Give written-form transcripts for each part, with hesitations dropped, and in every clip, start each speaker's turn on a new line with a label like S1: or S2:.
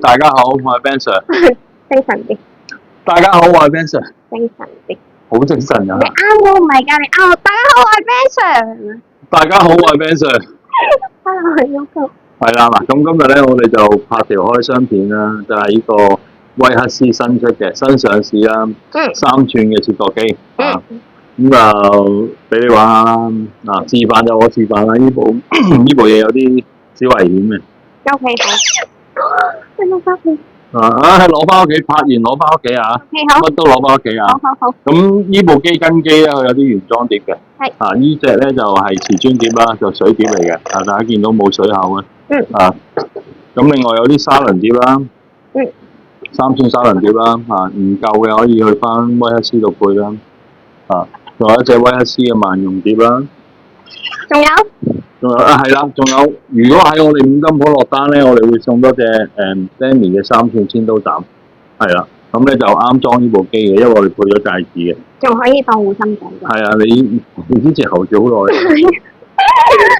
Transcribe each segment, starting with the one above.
S1: 大家好，我係 Ben Sir。
S2: 精神啲，
S1: 大家好，我係 Ben Sir。
S2: 精神啲。
S1: 好精神啊！
S2: 你啱喎，唔係㗎，你啱喎。大家好，我係 Ben Sir。
S1: 大家好，我係 Ben Sir。
S2: Hello，係 Yoko。
S1: 係啦，嗱，咁今日咧，我哋就拍條開箱片啦，就係呢個威克斯新出嘅新上市啦，3寸嘅切割機啊，咁就俾你玩下啦。嗱，示範就我示範啦，呢部嘢有啲小危險嘅。
S2: OK，好。你攞翻屋企。
S1: 攞翻屋企，拍完攞翻屋企啊！
S2: OK，好。
S1: 乜都攞翻屋企啊！
S2: 好。
S1: 咁呢部機跟機咧，佢有啲原裝碟嘅。
S2: 係。
S1: 呢隻咧就係瓷磚碟啦，就水碟嚟嘅。大家見到冇水口嘅。咁另外有啲砂輪碟啦。3寸砂輪碟啦。唔夠嘅可以去翻威克斯度配啦。仲有一隻威克斯嘅萬用碟啦。
S2: 仲有，
S1: 係啦，仲有，如果喺我哋五金鋪落單咧，我哋會送多隻Demi 嘅3寸千刀斬，係啦，咁咧就啱裝呢部機嘅，因為我哋配咗戒指嘅。
S2: 仲可以當護心鏡嘅。
S1: 係啊，你之前候住好耐。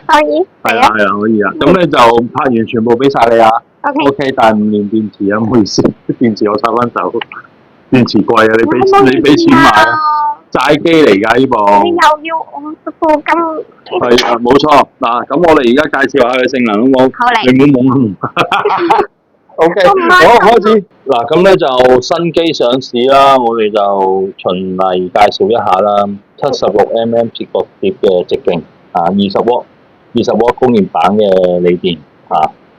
S2: 可以。
S1: 係啊，可以啊。咁咧就拍完全部俾晒你啊。OK， 但係唔連電池啊，唔好意思，電池我收翻手。電池貴啊，你俾錢買啊。債機嚟㗎呢部。
S2: 你又要我課金？
S1: 係啊，冇錯。嗱，咁我哋而家介紹下佢性能好唔好？
S2: 好嚟。
S1: 你唔好懵啊。OK，好開始。嗱，咁咧就新機上市啦，我哋就循例介紹一下啦。76mm 切割碟嘅直徑，20W 供電板嘅鋰電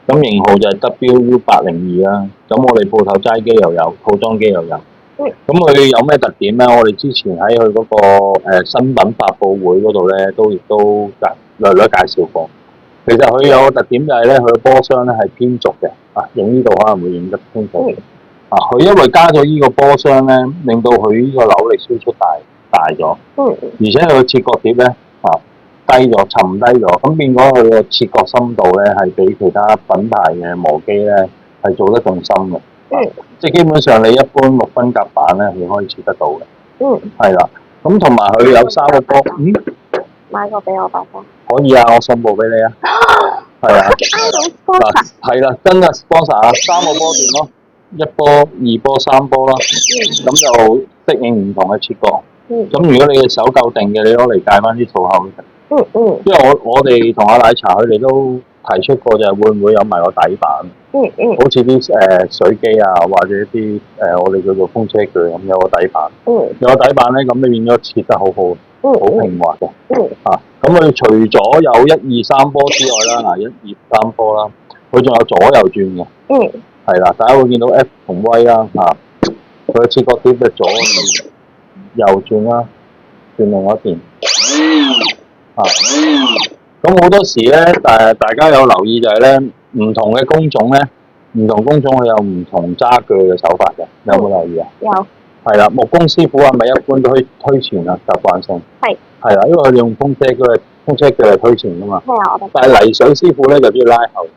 S1: 咁型號就係 WU802啦。咁我哋鋪頭齋機又有，套裝機又有。咁佢有咩特點咧？我哋之前喺佢嗰個新品發佈會嗰度咧，亦都略略介紹過。其實佢有個特點就係咧，佢個波箱咧係偏軸嘅。影呢度可能會影得清楚啲。佢因為加咗呢個波箱咧，令到佢呢個扭力輸出大咗。而且佢個切割碟咧低咗，沉低咗，咁變咗佢個切割深度咧係比其他品牌嘅磨機咧係做得更深嘅。即係基本上你一般6分夾板咧，你可以切得到嘅。係啦，咁同埋佢有3個波。
S2: 買個俾我爸爸。
S1: 可以啊，我送部俾你啊。係啊。嗱，係啦，真係 sponsor 啊，3個波段咯，1波、2波、3波啦。咁就適應唔同嘅切割。咁如果你嘅手夠定嘅，你攞嚟戒翻啲粗口嘅。因為我哋同阿奶茶佢哋都提出過，就係會唔會有埋個底板？好似啲水機啊，或者啲我哋叫做風車鋸咁，有個底板。有個底板咧，咁你變咗切得好好，好平滑嘅。咁佢除咗有1、2、3波之外啦，1、2、3波啦，佢仲有左右轉嘅。係啦，大家會見到 F 同 Y 啦，佢切割碟嘅左右轉啦，轉另外一邊。咁好多時咧，大家有留意就係咧，唔同嘅工種咧，唔同工種佢有唔同揸鋸嘅手法嘅，有冇留意啊？有。係啦，木工師傅係咪一般都可以推前啊？習慣性。係啦，因為佢哋用風車鋸嚟推前噶嘛。但係泥水師傅咧就中意拉後。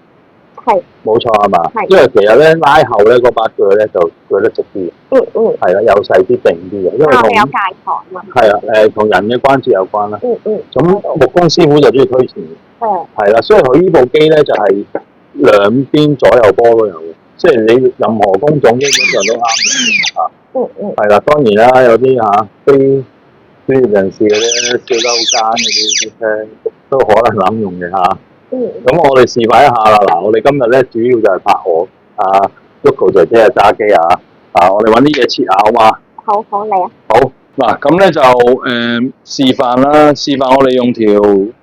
S1: 冇錯係嘛？因為其實咧拉後咧嗰把鋸咧就鋸得直啲嘅。係啦，又細啲定啲嘅，因為同有界旁啊。係啊，同人嘅關節有關啦。咁木工師傅就中意推前。係啦，所以佢呢部機咧就係兩邊左右波都有嘅，即係你任何工種基本上都啱嘅。係啦，當然啦，有啲非專業人士嗰啲笑得好奸嗰啲咧，都可能濫用嘅咁我哋示範一下啦。嗱，我哋今日咧主要就係拍我Yoko 姐姐嘅揸機我哋揾啲嘢切下好嘛？
S2: 好嚟啊！
S1: 好嗱，咁咧就示範啦。示範我哋用條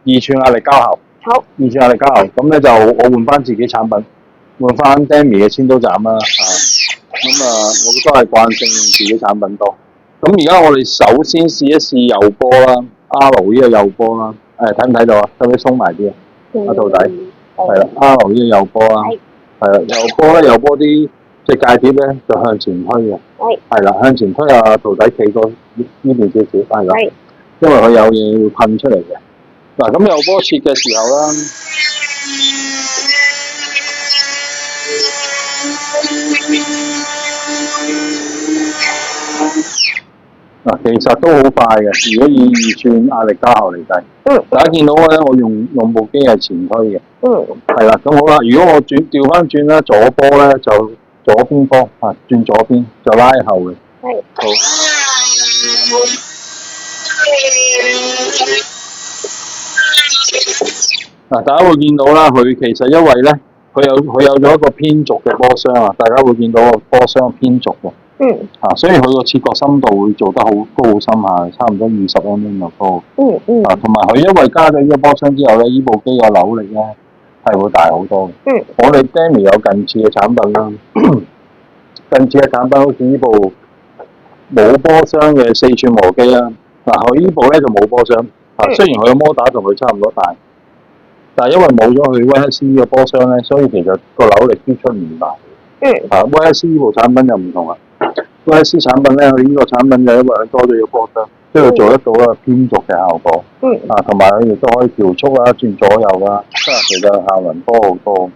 S1: 2寸壓力膠喉。好。2寸壓力膠喉，咁咧就我換翻自己產品，換翻 Demi 嘅千刀斬啦。我都係慣性用自己產品多。咁而家我哋首先試一試右波啦，R 呢個右波啦。睇唔睇到啊？使唔使鬆埋啲啊？徒弟，係啦，R 呢個右波啦，係啦，右波啲隻戒碟咧就向前推嘅，係啦，向前推徒弟企過呢邊少少，係啦，因為佢有嘢會噴出嚟嘅。嗱，咁右波切嘅時候啦，其實都好快嘅。如果以2寸壓力膠喉嚟計，大家見到咧，我用部機係前推嘅，係啦。咁好啦，如果我調翻轉啦，左波咧就左邊波啊，轉左邊就拉後嘅。
S2: 係。
S1: 好。嗱，大家會見到啦，佢其實因為咧，佢有咗一個偏軸嘅波箱啊，大家會見到個波箱偏軸嘅。
S2: 嗯。
S1: 啊，所以佢個切割深度會做得好高好深下，差唔多20mm咁高。啊，同埋佢因為加咗呢個波箱之後咧，呢部機個扭力咧係會大好多嘅。我哋 Demi 有近似嘅產品啦，近似嘅產品好似呢部冇波箱嘅4寸磨機啦。嗱，佢呢部咧就冇波箱。啊，雖然佢個摩打同佢差唔多大，但係因為冇咗佢威克斯呢個波箱咧，所以其實個扭力輸出唔大。啊，威克斯呢部產品就唔同啦。威克斯產品咧，佢呢個產品就因為佢多咗個波箱，即係佢做得到一個偏軸嘅效果。啊，同埋佢亦都可以調速啦、轉左右啦，即係其實效能多好多。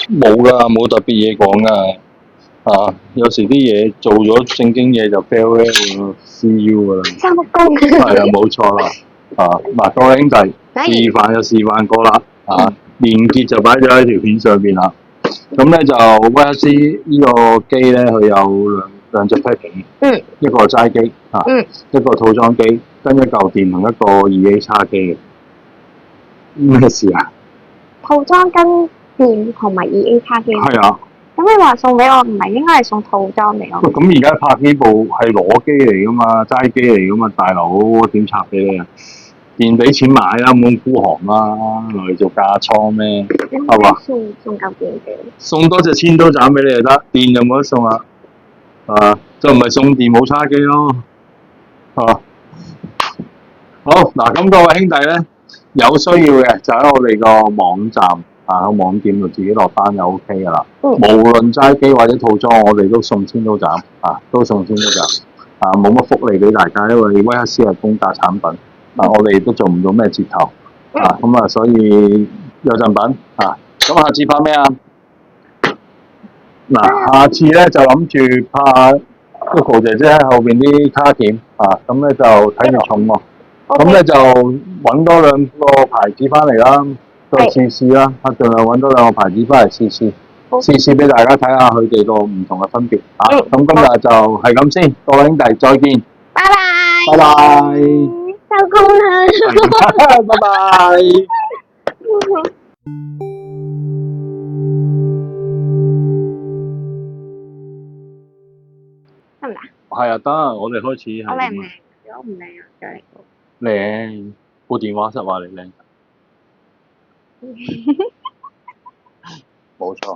S1: 冇㗎，冇特別嘢講㗎。啊，有時啲嘢做咗正經嘢就 fail 咧，會 CU 㗎啦。
S2: 收工。
S1: 係啊，冇錯啦。啊，嗱，各位兄弟，示範就示範過啦。啊，連結就擺咗喺條片上邊啦。咁咧就威克斯呢個機咧，佢有兩隻 packing，一個齋機啊，一個套裝機，跟一嚿電同一個2A 叉機嘅。咩事啊？
S2: 套裝跟電同埋2A 叉機。係
S1: 啊。
S2: 咁你話送俾我，唔係應該係送套裝俾我？
S1: 咁而家拍呢部係裸機嚟噶嘛，齋機嚟噶嘛，大佬點拆俾你啊？電俾錢買啦，冇咁孤寒啦，落嚟做價倉咩？係嘛？
S2: 送嚿電俾你。送
S1: 多隻千刀斬俾你就得，電就冇得送啦。啊，就唔係送電冇叉機咯。啊，好嗱，咁各位兄弟咧，有需要嘅就喺我哋個網站啊，個網店度自己落單就 OK 噶啦。無論齋機或者套裝，我哋都送千刀斬啊，都送千刀斬啊，冇乜福利俾大家，因為威克斯係公價產品。我哋都做唔到咩折頭啊，咁啊，所以有贈品啊。咁下次拍咩啊？嗱，下次咧就諗住拍 Coco 姐姐喺後邊啲卡鉗啊，咁咧就睇住重喎。咁咧就揾多2個牌子翻嚟啦，再試試啦。盡量揾多2個牌子翻嚟試試俾大家睇下佢哋個唔同嘅分別啊。咁今日就係咁先，各位兄弟再見。
S2: 拜拜。
S1: 拜拜。
S2: 收工啦。
S1: 拜拜。
S2: 得唔得？
S1: 係啊，得，我哋開始。
S2: 我靚唔靚？如果唔靚啊，再嚟過。
S1: 靚，部電話實話你靚。冇錯。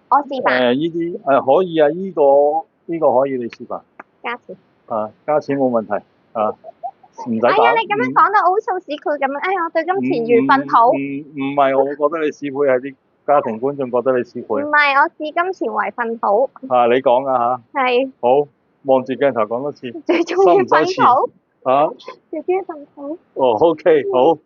S2: 我示範。
S1: 呢啲可以啊，呢個可以你示範。
S2: 加錢。
S1: 啊，加錢冇問題啊，唔使打。
S2: 哎呀，你咁樣講到好似市儈咁樣，哎呀，我對金錢如糞土。
S1: 唔係，我覺得你市儈係啲家庭觀眾覺得你市儈。
S2: 唔係，我視金錢為糞土。
S1: 啊，你講啊嚇。
S2: 係。
S1: 好，望住鏡頭講多次。
S2: 最中意糞土。
S1: 嚇？
S2: 最中意糞土。
S1: 哦，OK，好。